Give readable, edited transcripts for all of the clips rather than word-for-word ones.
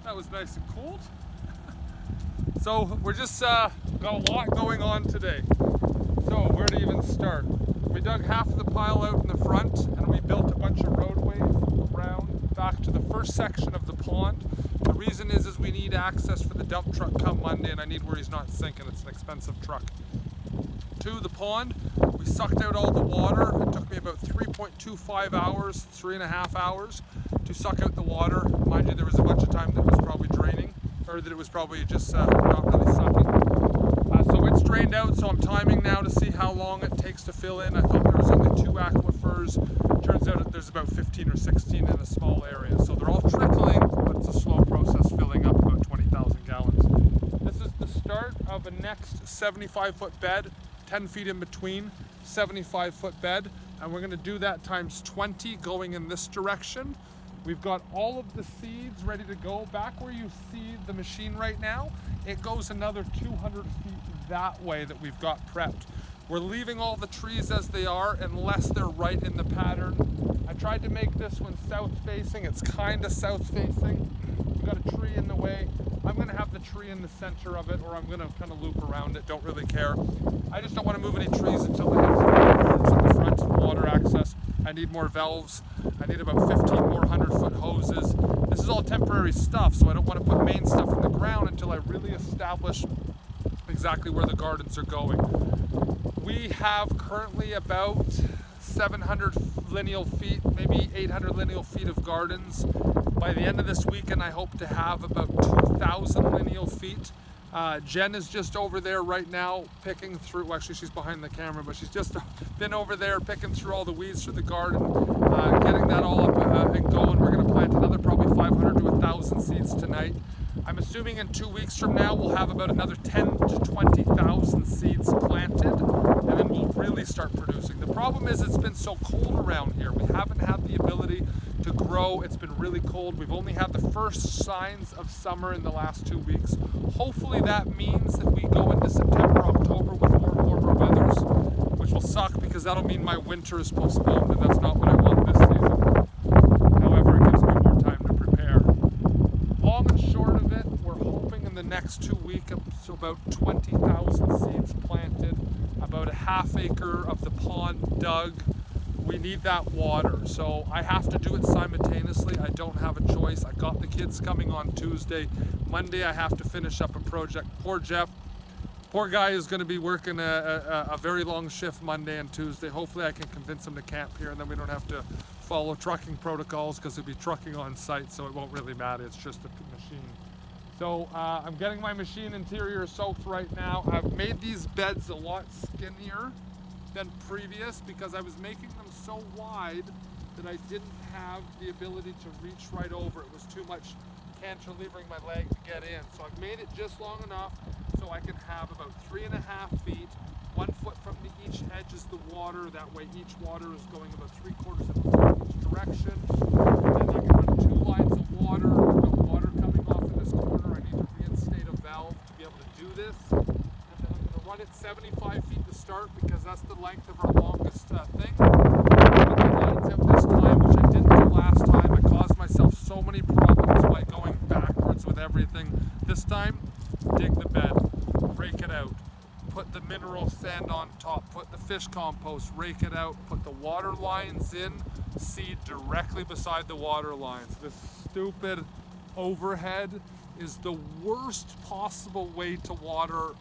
That was nice and cold. So we're just got a lot going on today. So where to even start? We dug half of the pile out in the front and we built a bunch of roadways around back to the first section of the pond. The reason is we need access for the dump truck come Monday, and I need where he's not sinking. It's an expensive truck. To the pond, we sucked out all the water. It took me about 3.25 hours, 3.5 hours to suck out the water. Mind you, there was a bunch of time that it was probably draining, or that it was probably just not really sucking. So it's drained out, so I'm timing now to see how long it takes to fill in. I thought there was only 2 aquifers. Turns out that there's about 15 or 16 in a small area. So they're all trickling, but it's a slow process filling up about 20,000 gallons. This is the start of a next 75-foot bed, 10 feet in between, 75-foot bed, and we're gonna do that times 20 going in this direction. We've got all of the seeds ready to go. Back where you see the machine right now, it goes another 200 feet that way that we've got prepped. We're leaving all the trees as they are unless they're right in the pattern. I tried to make this one south facing. It's kind of south facing. We've got a tree in the way. I'm gonna have the tree in the center of it, or I'm gonna kind of loop around it, don't really care. I just don't wanna move any trees until I have some in the front and water access. I need more valves. I need about 15 more 100-foot hoses. This is all temporary stuff, so I don't want to put main stuff in the ground until I really establish exactly where the gardens are going. We have currently about 700 lineal feet, maybe 800 lineal feet of gardens. By the end of this weekend, I hope to have about 2,000 lineal feet. Jen is just over there right now picking through, well, actually she's behind the camera, but she's just been over there picking through all the weeds for the garden, getting that all up and going. We're going to plant another probably 500 to 1,000 seeds tonight. I'm assuming in 2 weeks from now we'll have about another 10 to 20,000 seeds planted, and then we'll really start producing. The problem is it's been so cold around here. We haven't had the ability to grow. It's been really cold. We've only had the first signs of summer in the last 2 weeks. Hopefully that means that we go into September, October with more warmer weathers, which will suck because that'll mean my winter is postponed, and that's not what I want this season. However, it gives me more time to prepare. Long and short of it, we're hoping in the next 2 weeks, so about 20,000 seeds planted, about a ½ acre of the pond dug. We need that water, so I have to do it simultaneously. I don't have a choice. I got the kids coming on Tuesday. Monday I have to finish up a project. Poor Jeff, poor guy is going to be working a very long shift Monday and Tuesday. Hopefully I can convince him to camp here, and then we don't have to follow trucking protocols because he'll be trucking on site, so it won't really matter. It's just a machine. So I'm getting my machine interior soaked right now. I've made these beds a lot skinnier than previous because I was making them so wide that I didn't have the ability to reach right over. It was too much cantilevering my leg to get in. So I've made it just long enough so I can have about 3.5 feet. 1 foot from each edge is the water. That way each water is going about 3/4 of a foot in each direction. And then I can run 2 lines of water. I've got water coming off in this corner. I need to reinstate a valve to be able to do this. And then I'm going to run it 75 feet to start because that's the length of our longest thing. Put the lines out this time, which I didn't do last time. I caused myself so many problems by going backwards with everything. This time, dig the bed, rake it out, put the mineral sand on top, put the fish compost, rake it out, put the water lines in, seed directly beside the water lines. This stupid overhead is the worst possible way to water,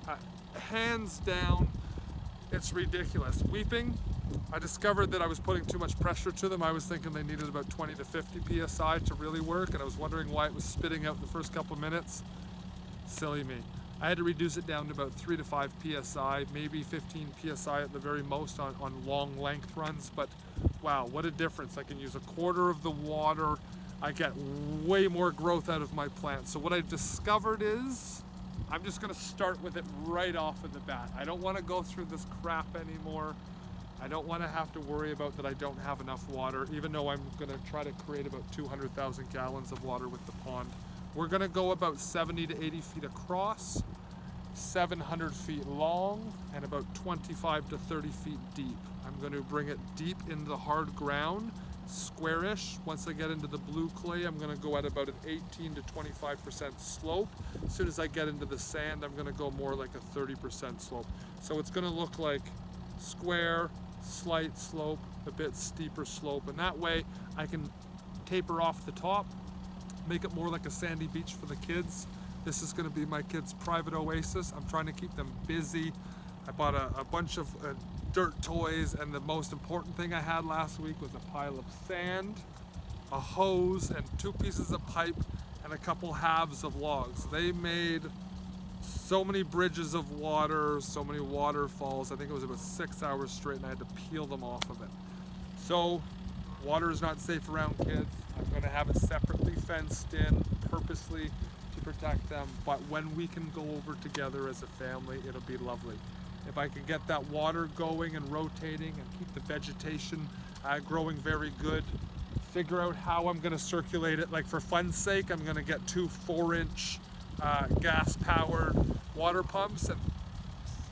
hands down. It's ridiculous. Weeping, I discovered that I was putting too much pressure to them. I was thinking they needed about 20 to 50 psi to really work, and I was wondering why it was spitting out the first couple minutes. Silly me. I had to reduce it down to about 3 to 5 psi, maybe 15 psi at the very most on long length runs, but wow, what a difference. I can use 1/4 of the water. I get way more growth out of my plants. So what I discovered is I'm just gonna start with it right off of the bat. I don't wanna go through this crap anymore. I don't wanna have to worry about that I don't have enough water, even though I'm gonna try to create about 200,000 gallons of water with the pond. We're gonna go about 70 to 80 feet across, 700 feet long, and about 25 to 30 feet deep. I'm gonna bring it deep into the hard ground squarish. Once I get into the blue clay, I'm going to go at about an 18 to 25% slope. As soon as I get into the sand, I'm going to go more like a 30% slope. So it's going to look like square, slight slope, a bit steeper slope, and that way I can taper off the top, make it more like a sandy beach for the kids. This is going to be my kids' private oasis. I'm trying to keep them busy. I bought a bunch of dirt toys, and the most important thing I had last week was a pile of sand, a hose, and 2 pieces of pipe, and a couple halves of logs. They made so many bridges of water, so many waterfalls. I think it was about 6 hours straight, and I had to peel them off of it. So, water is not safe around kids. I'm going to have it separately fenced in, purposely to protect them. But when we can go over together as a family, it'll be lovely. If I can get that water going and rotating and keep the vegetation growing very good, figure out how I'm going to circulate it. Like for fun's sake, I'm going to get 2 4-inch gas-powered water pumps and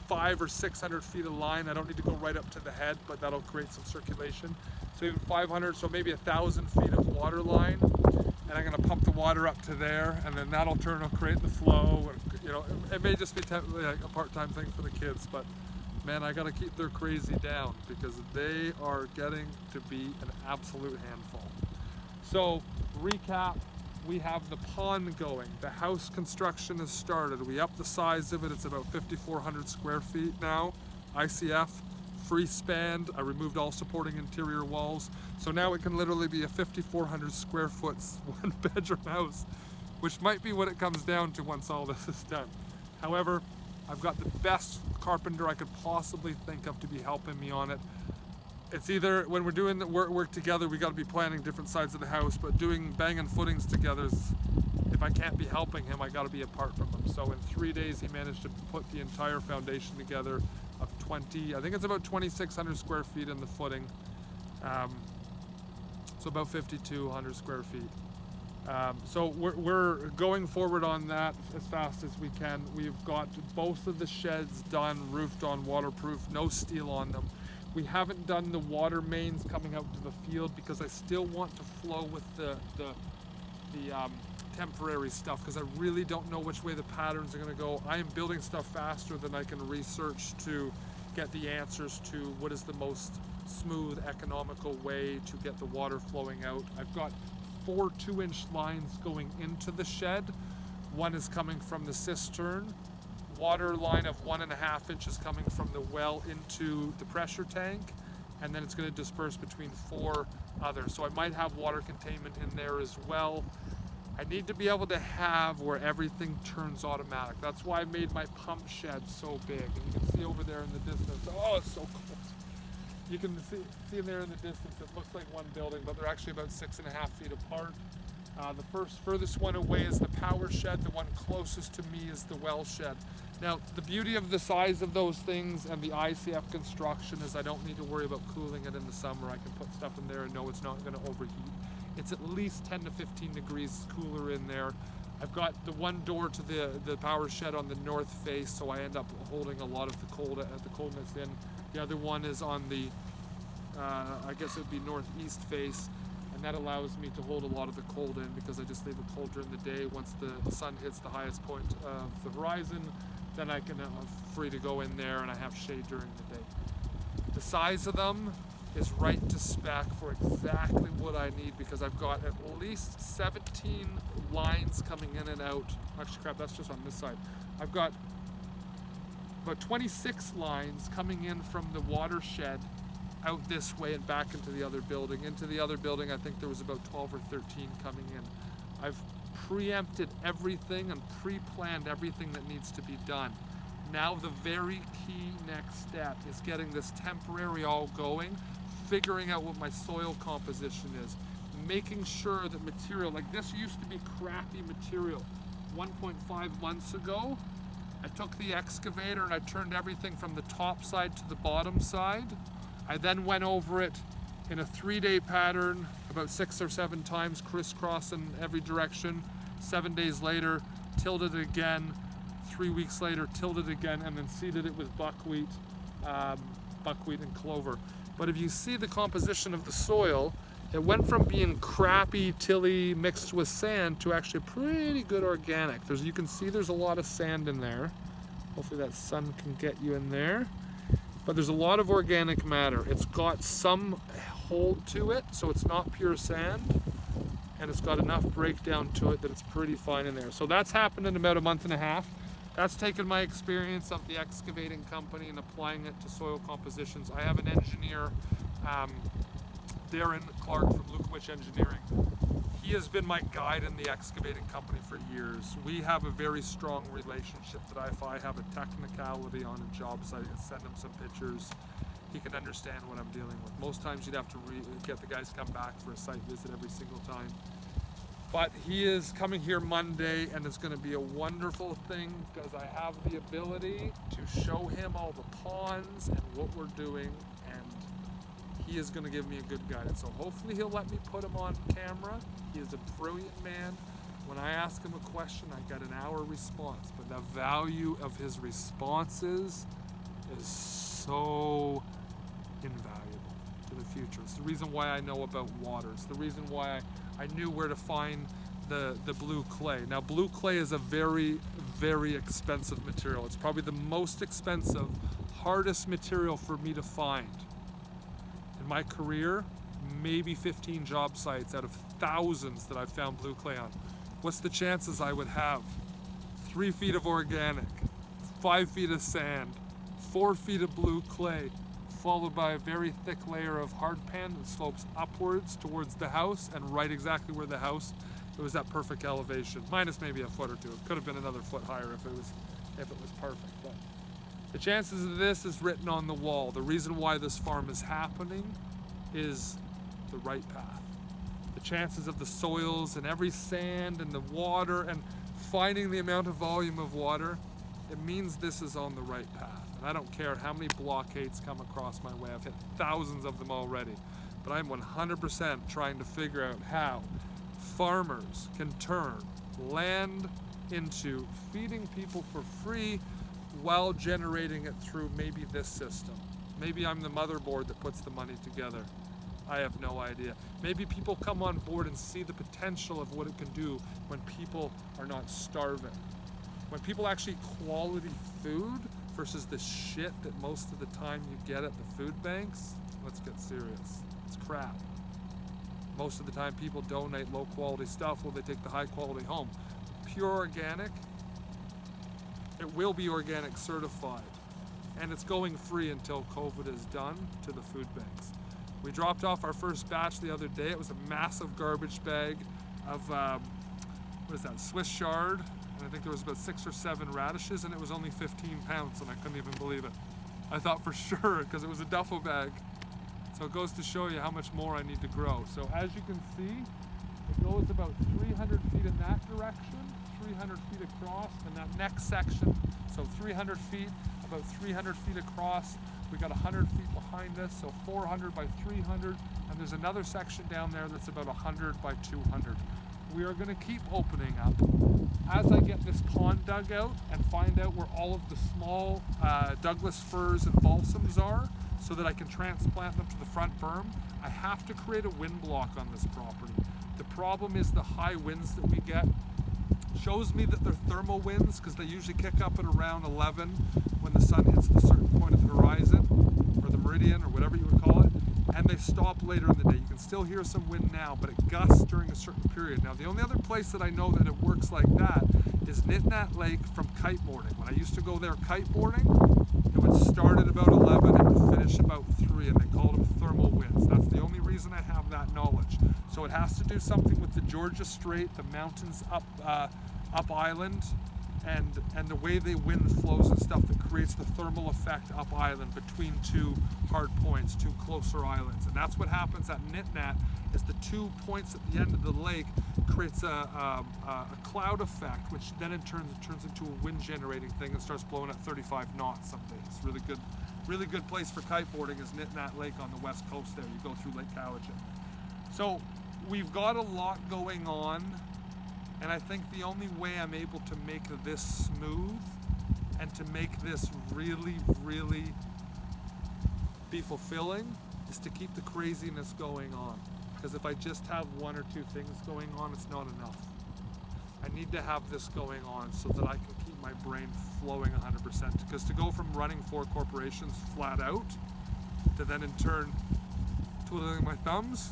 500 or 600 feet of line. I don't need to go right up to the head, but that'll create some circulation. So even 500, so maybe 1,000 feet of water line, and I'm going to pump the water up to there, and then that'll create the flow. And, you know, it may just be like a part-time thing for the kids, but man, I got to keep their crazy down because they are getting to be an absolute handful. So recap. We have the pond going. The house construction has started. We upped the size of it. It's about 5,400 square feet now. ICF, free span. I removed all supporting interior walls. So now it can literally be a 5,400 square foot 1-bedroom house, which might be what it comes down to once all this is done. However, I've got the best carpenter I could possibly think of to be helping me on it. It's either when we're doing the work together, we got to be planning different sides of the house, but doing banging footings together, if I can't be helping him, I got to be apart from him. So in 3 days, he managed to put the entire foundation together of I think it's about 2,600 square feet in the footing. So about 5,200 square feet. So we're going forward on that as fast as we can. We've got both of the sheds done, roofed on, waterproof, no steel on them. We haven't done the water mains coming out to the field because I still want to flow with the temporary stuff because I really don't know which way the patterns are going to go. I am building stuff faster than I can research to get the answers to what is the most smooth, economical way to get the water flowing out. I've got 4 2-inch lines going into the shed. One is coming from the cistern. Water line of 1.5 inches coming from the well into the pressure tank, and then it's going to disperse between 4 others. So I might have water containment in there as well. I need to be able to have where everything turns automatic. That's why I made my pump shed so big. And you can see over there in the distance, oh, it's so close. You can see there in the distance, it looks like one building, but they're actually about 6.5 feet apart. The furthest one away is the power shed. The one closest to me is the well shed. Now, the beauty of the size of those things and the ICF construction is I don't need to worry about cooling it in the summer. I can put stuff in there and know it's not going to overheat. It's at least 10 to 15 degrees cooler in there. I've got the one door to the power shed on the north face, so I end up holding a lot of the coldness in. The other one is on the, I guess it would be northeast face, and that allows me to hold a lot of the cold in because I just leave it cold during the day. Once the sun hits the highest point of the horizon, then I can free to go in there and I have shade during the day. The size of them is right to spec for exactly what I need because I've got at least 17 lines coming in and out. Actually, crap, that's just on this side. I've got about 26 lines coming in from the watershed out this way and back into the other building. Into the other building, I think there was about 12 or 13 coming in. I've preempted everything and pre-planned everything that needs to be done. Now the very key next step is getting this temporary all going, figuring out what my soil composition is, making sure that material, like this used to be crappy material. 1.5 months ago, I took the excavator and I turned everything from the top side to the bottom side. I then went over it in a 3-day pattern, about 6 or 7 times, crisscross in every direction. 7 days later, tilled it again. 3 weeks later, tilled it again, and then seeded it with buckwheat and clover. But if you see the composition of the soil, It went from being crappy, tilly, mixed with sand to actually pretty good organic. You can see there's a lot of sand in there. Hopefully that sun can get you in there. But there's a lot of organic matter. It's got some hold to it, so it's not pure sand. And it's got enough breakdown to it that it's pretty fine in there. So that's happened in about a month and a half. That's taken my experience of the excavating company and applying it to soil compositions. I have an engineer, Darren Clark from Lukowich Engineering. He has been my guide in the excavating company for years. We have a very strong relationship that if I have a technicality on a job site, I send him some pictures. He can understand what I'm dealing with. Most times you'd have to get the guys to come back for a site visit every single time. But he is coming here Monday, and it's going to be a wonderful thing because I have the ability to show him all the ponds and what we're doing, and he is going to give me a good guidance. So hopefully he'll let me put him on camera. He is a brilliant man. When I ask him a question, I got an hour response, but the value of his responses is so invaluable to the future. It's the reason why I know about water. It's the reason why I knew where to find the blue clay. Now, blue clay is a very, very expensive material. It's probably the most expensive, hardest material for me to find. In my career, maybe 15 job sites out of thousands that I've found blue clay on. What's the chances I would have 3 feet of organic, 5 feet of sand, 4 feet of blue clay, followed by a very thick layer of hard pan that slopes upwards towards the house and right exactly where the house, it was that perfect elevation, minus maybe a foot or two. It could have been another foot higher if it was perfect. But the chances of this is written on the wall. The reason why this farm is happening is the right path. The chances of the soils and every sand and the water and finding the amount of volume of water, it means this is on the right path. And I don't care how many blockades come across my way. I've hit thousands of them already. But I'm 100% trying to figure out how farmers can turn land into feeding people for free while generating it through maybe this system. Maybe I'm the motherboard that puts the money together. I have no idea. Maybe people come on board and see the potential of what it can do when people are not starving. When people actually eat quality food versus the shit that most of the time you get at the food banks, let's get serious. It's crap. Most of the time people donate low quality stuff while they take the high quality home. Pure organic, it will be organic certified. And it's going free until COVID is done to the food banks. We dropped off our first batch the other day. It was a massive garbage bag of, what is that, Swiss chard. And I think there was about 6 or 7 radishes, and it was only 15 pounds, and I couldn't even believe it. I thought for sure, because it was a duffel bag. So it goes to show you how much more I need to grow. So as you can see, it goes about 300 feet in that direction, 300 feet across, and that next section, so 300 feet, about 300 feet across. We got 100 feet behind us, so 400 by 300, and there's another section down there that's about 100 by 200. We are going to keep opening up. As I get this pond dug out and find out where all of the small Douglas firs and balsams are, so that I can transplant them to the front berm, I have to create a wind block on this property. The problem is the high winds that we get shows me that they're thermal winds because they usually kick up at around 11 when the sun hits the certain point of the horizon or the meridian or whatever you would call it, and they stop later in the day. You can still hear some wind now, but it gusts during a certain period. Now, the only other place that I know that it works like that is Nitnat Lake from kiteboarding. When I used to go there kiteboarding, it would start at about 11 and would finish about 3, and they called them thermal winds. That's the only reason I have that knowledge. So it has to do something with the Georgia Strait, the mountains up island, and the way the wind flows and stuff that creates the thermal effect up island between 2 hard points, 2 closer islands. And that's what happens at Nitnat, is the 2 points at the end of the lake creates a cloud effect, which then in turn turns into a wind generating thing and starts blowing at 35 knots some days. Really good place for kiteboarding is Nitnat Lake on the west coast there. You go through Lake Cowichan. So we've got a lot going on. And I think the only way I'm able to make this smooth and to make this really, really be fulfilling is to keep the craziness going on. because if I just have one or two things going on, it's not enough. I need to have this going on so that I can keep my brain flowing 100%, because to go from running 4 corporations flat out to then in turn twiddling my thumbs,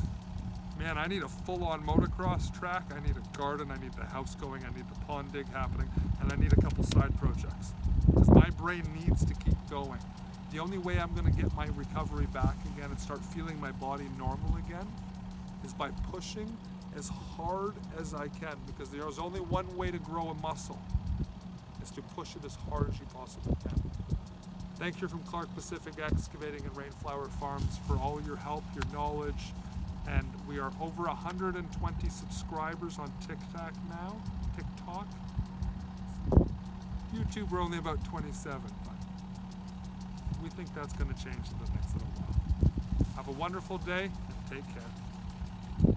man, I need a full-on motocross track, I need a garden, I need the house going, I need the pond dig happening, and I need a couple side projects. Because my brain needs to keep going. The only way I'm going to get my recovery back again and start feeling my body normal again is by pushing as hard as I can, because there's only one way to grow a muscle, is to push it as hard as you possibly can. Thank you from Clark Pacific Excavating and Rainflower Farms for all your help, your knowledge, and we are over 120 subscribers on TikTok now. YouTube, we're only about 27, but we think that's going to change in the next little while. Have a wonderful day and take care.